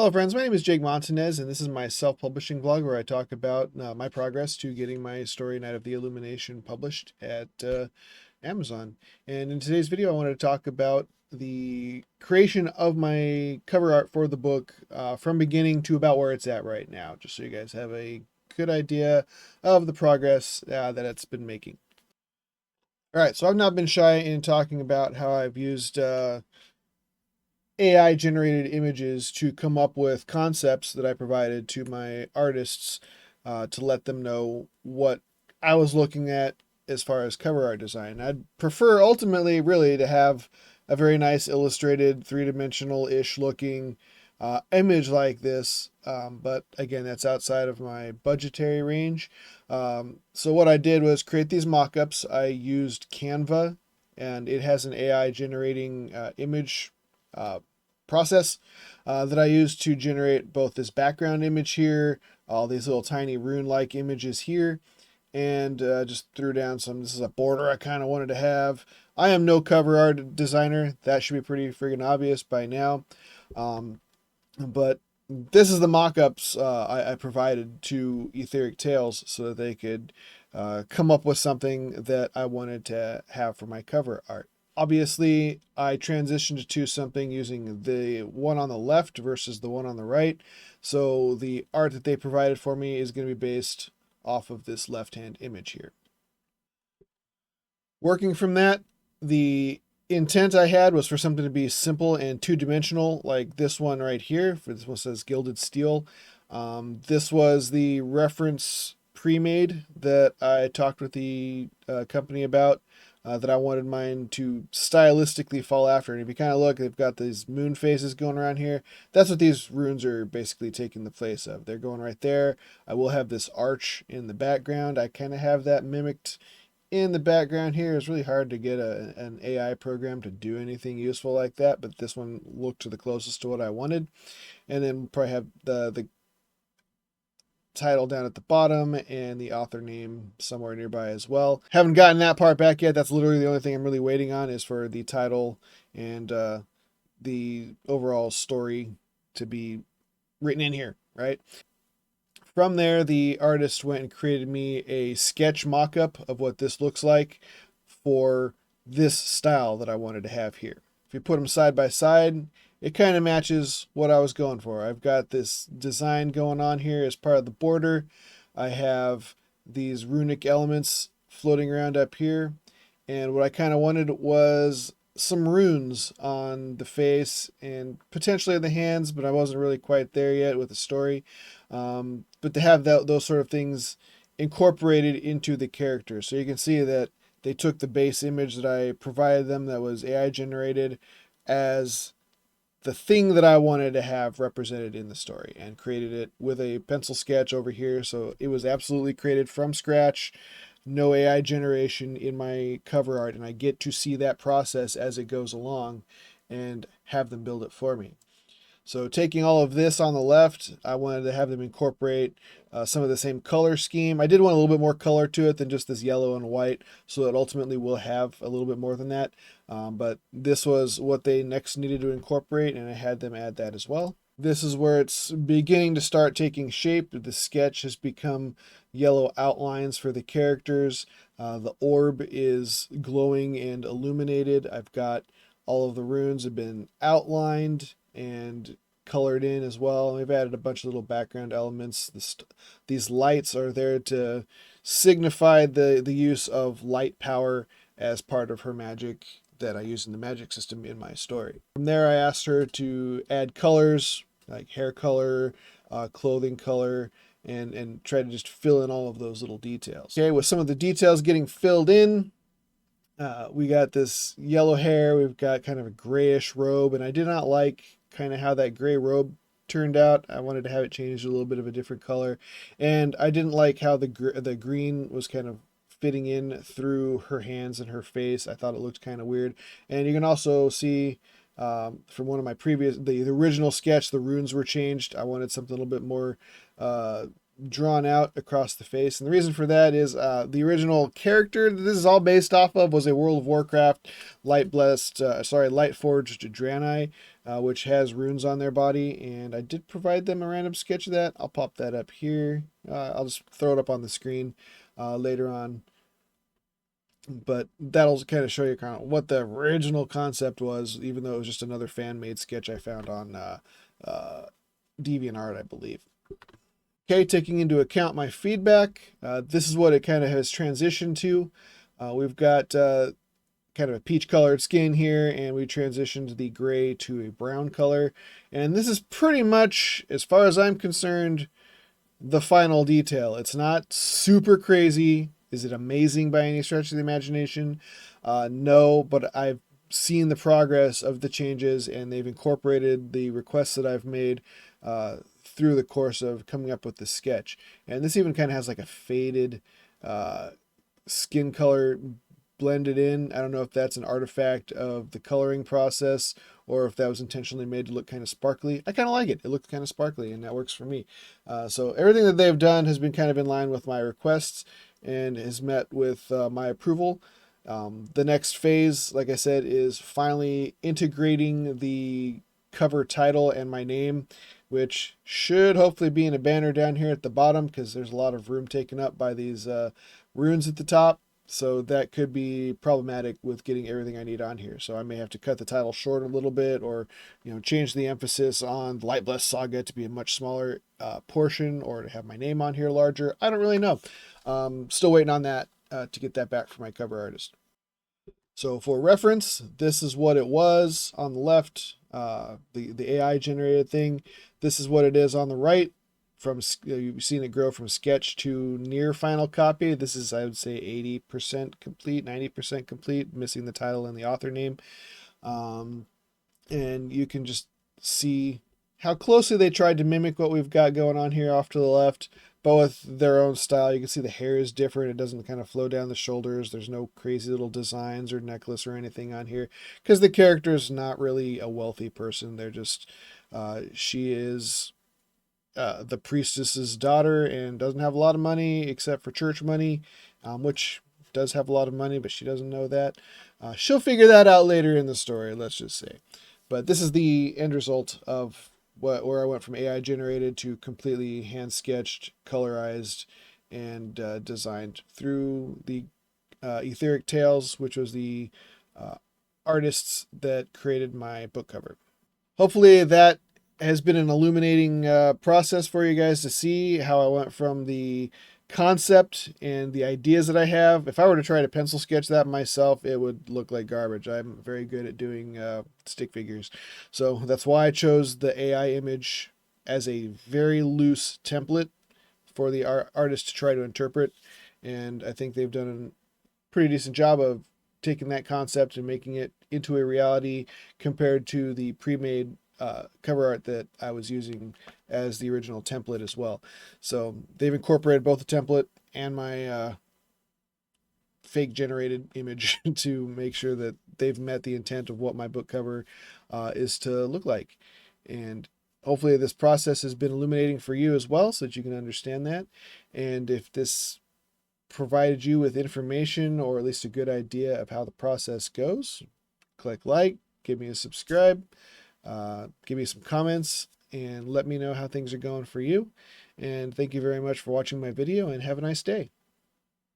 Hello friends, my name is Jake Montanez and this is my self-publishing blog where I talk about my progress to getting my story Night of the Illumination published at Amazon. And in today's video I wanted to talk about the creation of my cover art for the book from beginning to about where it's at right now, just so you guys have a good idea of the progress that it's been making. Alright, so I've not been shy in talking about how I've used AI generated images to come up with concepts that I provided to my artists to let them know what I was looking at as far as cover art design. I'd prefer ultimately really to have a very nice illustrated three-dimensional ish looking image like this, but again that's outside of my budgetary range. So what I did was create these mock-ups. I used Canva, and it has an AI generating image uh, process that I use to generate both this background image here, all these little tiny rune-like images here, and just threw down some. This is a border I kind of wanted to have. I am no cover art designer. That should be pretty friggin' obvious by now. But this is the mock-ups I provided to Etheric Tales so that they could come up with something that I wanted to have for my cover art. Obviously, I transitioned to something using the one on the left versus the one on the right. So the art that they provided for me is going to be based off of this left-hand image here. Working from that, the intent I had was for something to be simple and two-dimensional, like this one right here. For this one says Gilded Steel. This was the reference pre-made that I talked with the company about, that I wanted mine to stylistically fall after. And if you kind of look, they've got these moon phases going around here. That's what these runes are basically taking the place of. They're going right there. I will have this arch in the background. I kind of have that mimicked in the background here. It's really hard to get an AI program to do anything useful like that, but this one looked to the closest to what I wanted. And then probably have the title down at the bottom and the author name somewhere nearby as well. Haven't gotten that part back yet. That's literally the only thing I'm really waiting on, is for the title and the overall story to be written in here, right? From there, the artist went and created me a sketch mock-up of what this looks like for this style that I wanted to have here. If you put them side by side, it kind of matches what I was going for. I've got this design going on here as part of the border. I have these runic elements floating around up here. And what I kind of wanted was some runes on the face and potentially the hands, but I wasn't really quite there yet with the story. But to have those sort of things incorporated into the character. So you can see that they took the base image that I provided them that was AI generated as the thing that I wanted to have represented in the story, and created it with a pencil sketch over here. So it was absolutely created from scratch, no AI generation in my cover art, and I get to see that process as it goes along and have them build it for me. So taking all of this on the left, I wanted to have them incorporate some of the same color scheme. I did want a little bit more color to it than just this yellow and white, so that ultimately we'll have a little bit more than that. But this was what they next needed to incorporate, and I had them add that as well. This is where it's beginning to start taking shape. The sketch has become yellow outlines for the characters. The orb is glowing and illuminated. I've got all of the runes have been outlined and colored in as well. We've added a bunch of little background elements. These lights are there to signify the use of light power as part of her magic that I use in the magic system in my story. From there, I asked her to add colors like hair color, clothing color, and try to just fill in all of those little details. Okay, with some of the details getting filled in, we got this yellow hair, we've got kind of a grayish robe, and I did not like kind of how that gray robe turned out. I wanted to have it changed a little bit of a different color, and I didn't like how the green was kind of fitting in through her hands and her face. I thought it looked kind of weird. And you can also see from one of my previous, the original sketch, the runes were changed. I wanted something a little bit more drawn out across the face. And the reason for that is the original character that this is all based off of was a World of Warcraft Lightforged Draenei, which has runes on their body. And I did provide them a random sketch of that. I'll pop that up here. I'll just throw it up on the screen later on. But that'll kind of show you kind of what the original concept was, even though it was just another fan-made sketch I found on DeviantArt, I believe. Okay, taking into account my feedback, this is what it kind of has transitioned to. We've got kind of a peach colored skin here, and we transitioned the gray to a brown color. And this is pretty much, as far as I'm concerned, the final detail. It's not super crazy. Is it amazing by any stretch of the imagination? No, but I've seen the progress of the changes, and they've incorporated the requests that I've made through the course of coming up with the sketch. And this even kind of has like a faded skin color blended in. I don't know if that's an artifact of the coloring process or if that was intentionally made to look kind of sparkly. I kind of like it. It looks kind of sparkly, and that works for me. So everything that they've done has been kind of in line with my requests and has met with my approval. The next phase, like I said, is finally integrating the cover title and my name, which should hopefully be in a banner down here at the bottom because there's a lot of room taken up by these runes at the top. So that could be problematic with getting everything I need on here. So I may have to cut the title short a little bit, or change the emphasis on the Lightblessed Saga to be a much smaller portion, or to have my name on here larger. I don't really know. Still waiting on that to get that back from my cover artist. So for reference, this is what it was on the left, the AI generated thing. This is what it is on the right. You've seen it grow from sketch to near final copy. This is, I would say, 80% complete, 90% complete, missing the title and the author name. And you can just see how closely they tried to mimic what we've got going on here off to the left, but with their own style. You can see the hair is different. It doesn't kind of flow down the shoulders. There's no crazy little designs or necklace or anything on here because the character is not really a wealthy person. They're just, she is the priestess's daughter and doesn't have a lot of money except for church money, which does have a lot of money, but she doesn't know that. She'll figure that out later in the story, let's just say. But this is the end result of where I went from AI generated to completely hand sketched, colorized, and designed through the Etheric Tales, which was the artists that created my book cover. Hopefully that has been an illuminating process for you guys to see how I went from the concept and the ideas that I have. If I were to try to pencil sketch that myself, it would look like garbage. I'm very good at doing stick figures. So that's why I chose the AI image as a very loose template for the artist to try to interpret. And I think they've done a pretty decent job of taking that concept and making it into a reality compared to the pre-made cover art that I was using as the original template as well. So they've incorporated both the template and my fake generated image to make sure that they've met the intent of what my book cover is to look like. And hopefully this process has been illuminating for you as well, so that you can understand that. And if this provided you with information, or at least a good idea of how the process goes, click like, give me a subscribe, give me some comments, and let me know how things are going for you. And thank you very much for watching my video, and have a nice day.